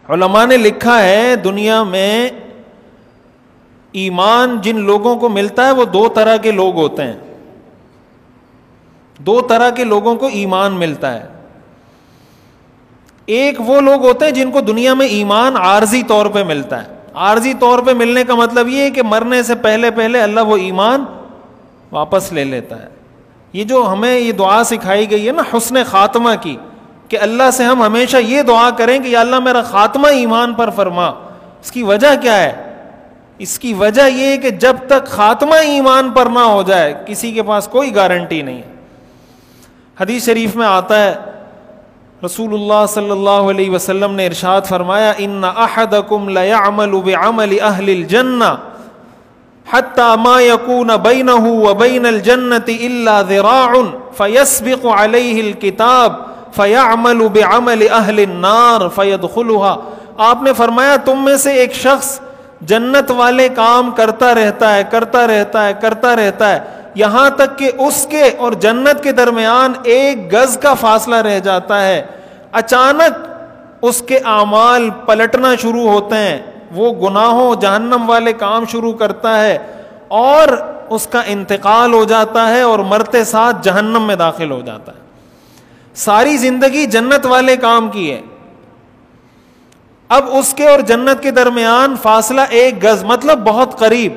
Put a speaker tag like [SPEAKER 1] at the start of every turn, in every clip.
[SPEAKER 1] علماء نے لکھا ہے دنیا میں ایمان جن لوگوں کو ملتا ہے وہ دو طرح کے لوگ ہوتے ہیں. دو طرح کے لوگوں کو ایمان ملتا ہے. ایک وہ لوگ ہوتے ہیں جن کو دنیا میں ایمان عارضی طور پہ ملتا ہے. عارضی طور پہ ملنے کا مطلب یہ ہے کہ مرنے سے پہلے پہلے اللہ وہ ایمان واپس لے لیتا ہے. یہ جو ہمیں یہ دعا سکھائی گئی ہے نا حسن خاتمہ کی, کہ اللہ سے ہم ہمیشہ یہ دعا کریں کہ یا اللہ میرا خاتمہ ایمان پر فرما. اس کی وجہ کیا ہے؟ اس کی وجہ یہ ہے کہ جب تک خاتمہ ایمان پر نہ ہو جائے کسی کے پاس کوئی گارنٹی نہیں ہے. حدیث شریف میں آتا ہے رسول اللہ صلی اللہ علیہ وسلم نے ارشاد فرمایا ان احدکم لیعمل بعمل اہل الجنہ حتی ما یکون بینہ وبین الجنة الا ذراع فیسبق علیہ الکتاب فیعمل بعمل اہل النار فیدخلها. آپ نے فرمایا تم میں سے ایک شخص جنت والے کام کرتا رہتا ہے کرتا رہتا ہے کرتا رہتا ہے یہاں تک کہ اس کے اور جنت کے درمیان ایک گز کا فاصلہ رہ جاتا ہے. اچانک اس کے اعمال پلٹنا شروع ہوتے ہیں, وہ گناہوں جہنم والے کام شروع کرتا ہے اور اس کا انتقال ہو جاتا ہے اور مرتے ساتھ جہنم میں داخل ہو جاتا ہے. ساری زندگی جنت والے کام کی ہے, اب اس کے اور جنت کے درمیان فاصلہ ایک گز مطلب بہت قریب,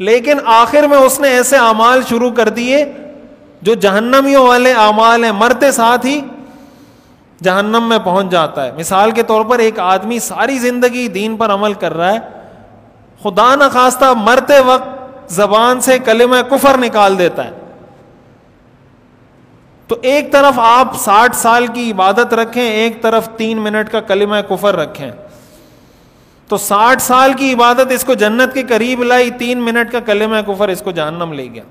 [SPEAKER 1] لیکن آخر میں اس نے ایسے اعمال شروع کر دیے جو جہنمیوں والے اعمال ہیں, مرتے ساتھ ہی جہنم میں پہنچ جاتا ہے. مثال کے طور پر ایک آدمی ساری زندگی دین پر عمل کر رہا ہے, خدا نخواستہ مرتے وقت زبان سے کلمہ کفر نکال دیتا ہے, تو ایک طرف آپ 60 سال کی عبادت رکھیں, ایک طرف 3 منٹ کا کلمہ کفر رکھیں, تو 60 سال کی عبادت اس کو جنت کے قریب لائی, 3 منٹ کا کلمہ کفر اس کو جہنم لے گیا.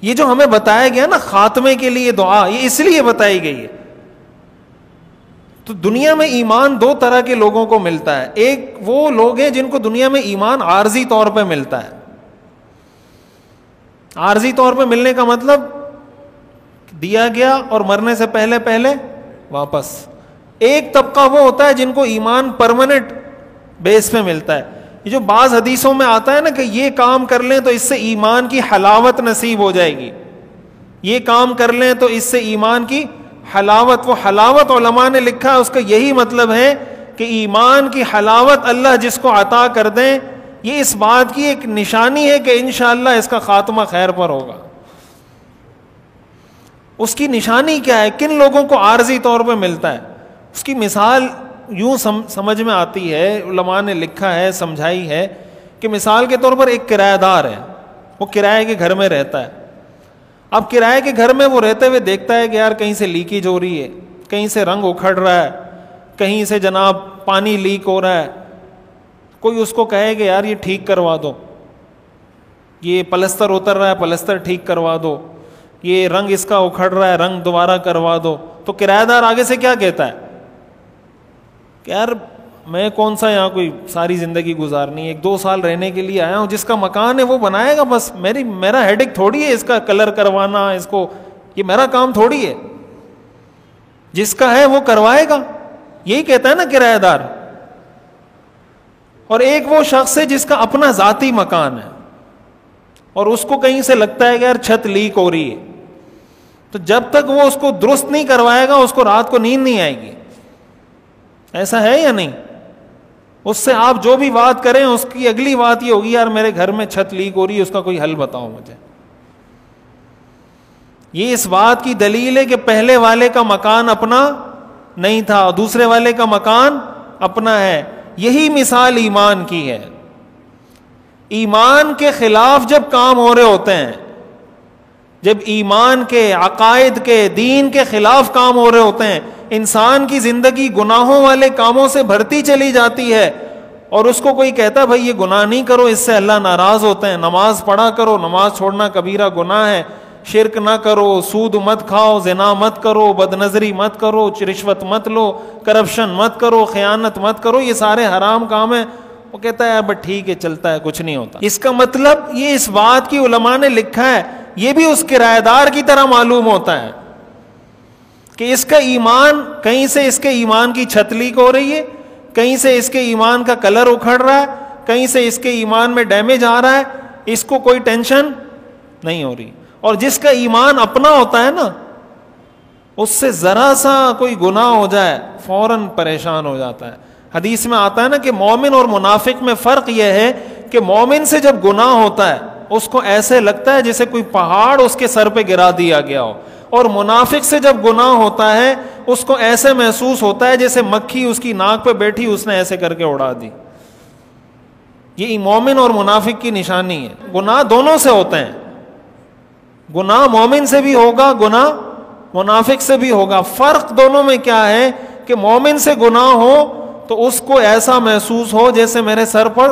[SPEAKER 1] یہ جو ہمیں بتایا گیا نا خاتمے کے لیے دعا, یہ اس لیے بتائی گئی ہے. تو دنیا میں ایمان دو طرح کے لوگوں کو ملتا ہے. ایک وہ لوگ ہیں جن کو دنیا میں ایمان عارضی طور پہ ملتا ہے. عارضی طور پہ ملنے کا مطلب دیا گیا اور مرنے سے پہلے پہلے واپس. ایک طبقہ وہ ہوتا ہے جن کو ایمان پرماننٹ بیس پہ ملتا ہے. یہ جو بعض حدیثوں میں آتا ہے نا کہ یہ کام کر لیں تو اس سے ایمان کی حلاوت نصیب ہو جائے گی, یہ کام کر لیں تو اس سے ایمان کی حلاوت, وہ حلاوت علماء نے لکھا ہے اس کا یہی مطلب ہے کہ ایمان کی حلاوت اللہ جس کو عطا کر دیں, یہ اس بات کی ایک نشانی ہے کہ انشاءاللہ اس کا خاتمہ خیر پر ہوگا. اس کی نشانی کیا ہے؟ کن لوگوں کو عارضی طور پہ ملتا ہے؟ اس کی مثال یوں سمجھ میں آتی ہے, علماء نے لکھا ہے سمجھائی ہے کہ مثال کے طور پر ایک کرایہ دار ہے, وہ کرائے کے گھر میں رہتا ہے. اب کرائے کے گھر میں وہ رہتے ہوئے دیکھتا ہے کہ یار کہیں سے لیکیج ہو رہی ہے, کہیں سے رنگ اکھڑ رہا ہے, کہیں سے جناب پانی لیک ہو رہا ہے. کوئی اس کو کہے کہ یار یہ ٹھیک کروا دو, یہ پلستر اتر رہا ہے پلستر ٹھیک کروا دو, یہ رنگ اس کا اکھڑ رہا ہے رنگ دوبارہ کروا دو, تو کرایہ دار آگے سے کیا کہتا ہے کہ یار میں کون سا یہاں کوئی ساری زندگی گزارنی, 1-2 سال رہنے کے لیے آیا ہوں, جس کا مکان ہے وہ بنائے گا, بس میرا ہیڈک تھوڑی ہے اس کا کلر کروانا, اس کو یہ میرا کام تھوڑی ہے, جس کا ہے وہ کروائے گا. یہی کہتا ہے نا کرایہ دار. اور ایک وہ شخص ہے جس کا اپنا ذاتی مکان ہے اور اس کو کہیں سے لگتا ہے کہ یار چھت لیک ہو رہی ہے, تو جب تک وہ اس کو درست نہیں کروائے گا اس کو رات کو نیند نہیں آئے گی. ایسا ہے یا نہیں؟ اس سے آپ جو بھی بات کریں اس کی اگلی بات یہ ہوگی یار میرے گھر میں چھت لیک ہو رہی ہے, اس کا کوئی حل بتاؤ مجھے. یہ اس بات کی دلیل ہے کہ پہلے والے کا مکان اپنا نہیں تھا اور دوسرے والے کا مکان اپنا ہے. یہی مثال ایمان کی ہے. ایمان کے خلاف جب کام ہو رہے ہوتے ہیں, جب ایمان کے عقائد کے دین کے خلاف کام ہو رہے ہوتے ہیں, انسان کی زندگی گناہوں والے کاموں سے بھرتی چلی جاتی ہے اور اس کو کوئی کہتا ہے بھائی یہ گناہ نہیں کرو اس سے اللہ ناراض ہوتے ہیں, نماز پڑھا کرو, نماز چھوڑنا کبیرہ گناہ ہے, شرک نہ کرو, سود مت کھاؤ, زنا مت کرو, بد نظری مت کرو, رشوت مت لو, کرپشن مت کرو, خیانت مت کرو, یہ سارے حرام کام ہیں. وہ کہتا ہے اب ٹھیک ہے چلتا ہے کچھ نہیں ہوتا. اس کا مطلب یہ اس بات کی علماء نے لکھا ہے, یہ بھی اس کرایہ دار کی طرح معلوم ہوتا ہے کہ اس کا ایمان کہیں سے اس کے ایمان کی چھت لیک ہو رہی ہے, کہیں سے اس کے ایمان کا کلر اکھڑ رہا ہے, کہیں سے اس کے ایمان میں ڈیمیج آ رہا ہے, اس کو کوئی ٹینشن نہیں ہو رہی. اور جس کا ایمان اپنا ہوتا ہے نا, اس سے ذرا سا کوئی گناہ ہو جائے فوراً پریشان ہو جاتا ہے. حدیث میں آتا ہے نا کہ مومن اور منافق میں فرق یہ ہے کہ مومن سے جب گناہ ہوتا ہے اس کو ایسے لگتا ہے جیسے کوئی پہاڑ اس کے سر پہ گرا دیا گیا ہو, اور منافق سے جب گناہ ہوتا ہے اس کو ایسے محسوس ہوتا ہے جیسے مکھی اس کی ناک پہ بیٹھی اس نے ایسے کر کے اڑا دی. یہ مومن اور منافق کی نشانی ہے. گناہ دونوں سے ہوتے ہیں, گناہ مومن سے بھی ہوگا, گناہ منافق سے بھی ہوگا. فرق دونوں میں کیا ہے کہ مومن سے گناہ ہو تو اس کو ایسا محسوس ہو جیسے میرے سر پر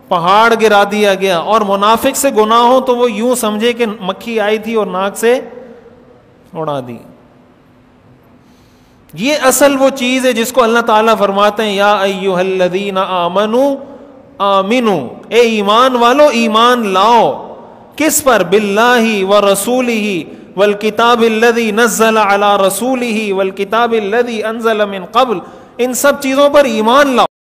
[SPEAKER 1] پہاڑ گرا دیا گیا, اور منافق سے گناہ ہو تو وہ یوں سمجھے کہ مکھی آئی تھی اور ناک سے اڑا دی. یہ اصل وہ چیز ہے جس کو اللہ تعالیٰ فرماتے ہیں یا ایھا الذین آمنوا آمنو, اے ایمان والو ایمان لاؤ. کس پر؟ باللہ ورسولہ والکتاب الذی نزل علی رسولہ والکتاب الذی انزل من قبل. ان سب چیزوں پر ایمان لاؤ.